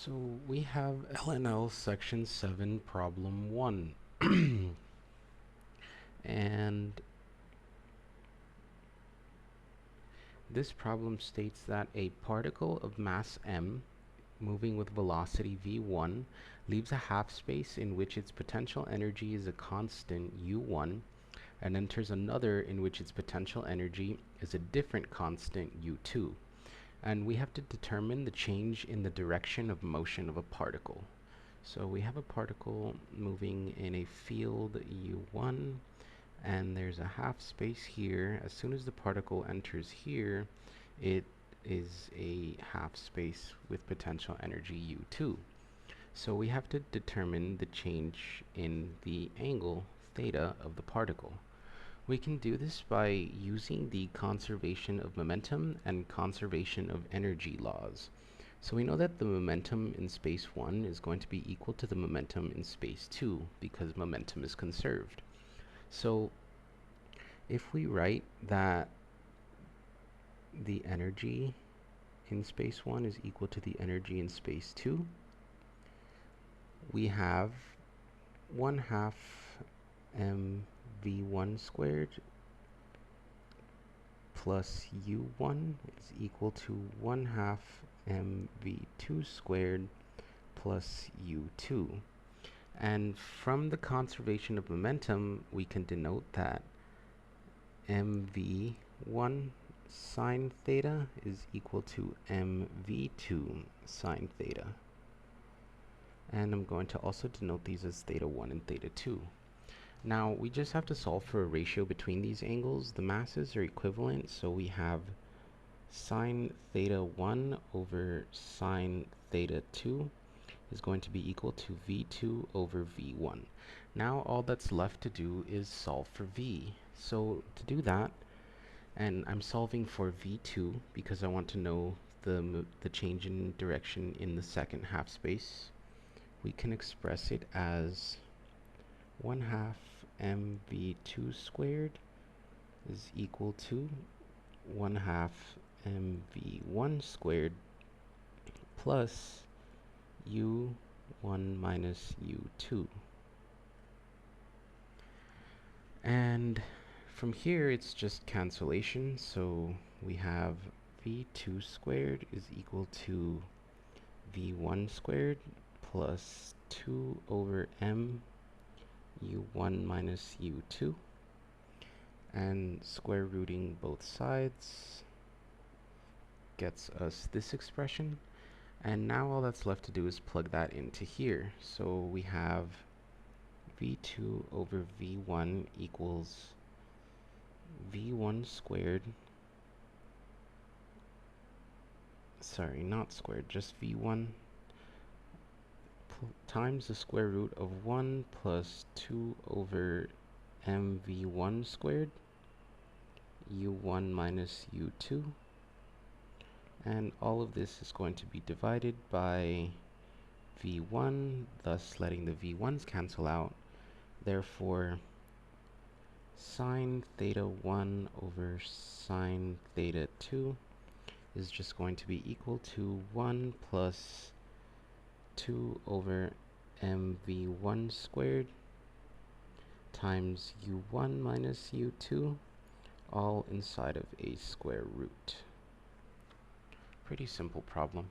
So we have LNL section 7 problem 1 and this problem states that a particle of mass m moving with velocity v1 leaves a half space in which its potential energy is a constant u1 and enters another in which its potential energy is a different constant u2, and we have to determine the change in the direction of motion of a particle. So we have a particle moving in a field u1, and there's a half space here. As soon as the particle enters here, it is a half space with potential energy u2. So we have to determine the change in the angle theta of the particle. We can do this by using the conservation of momentum and conservation of energy laws. So we know that the momentum in space 1 is going to be equal to the momentum in space 2 because momentum is conserved. So if we write that the energy in space 1 is equal to the energy in space 2, we have 1/2 mv1 squared plus u1 is equal to 1/2 mv2 squared plus u2. And from the conservation of momentum, we can denote that mv1 sine theta is equal to mv2 sine theta. And I'm going to also denote these as theta 1 and theta 2. Now, we just have to solve for a ratio between these angles. The masses are equivalent, so we have sine theta 1 over sine theta 2 is going to be equal to v2 over v1. Now all that's left to do is solve for v. So to do that, and I'm solving for v2 because I want to know the change in direction in the second half space, we can express it as 1/2 mv2 squared is equal to 1/2 mv1 squared plus u1 minus u2. And from here it's just cancellation, so we have v2 squared is equal to v1 squared plus 2 over m u1 minus u2, and square rooting both sides gets us this expression. And now all that's left to do is plug that into here. So we have v2 over v1 equals v1 squared, sorry, not squared, just v1 times the square root of 1 plus 2 over mv1 squared, u1 minus u2. And all of this is going to be divided by v1, thus letting the v1's cancel out. Therefore, sine theta 1 over sine theta 2 is just going to be equal to 1 plus 2 over mv1 squared times u1 minus u2, all inside of a square root. Pretty simple problem.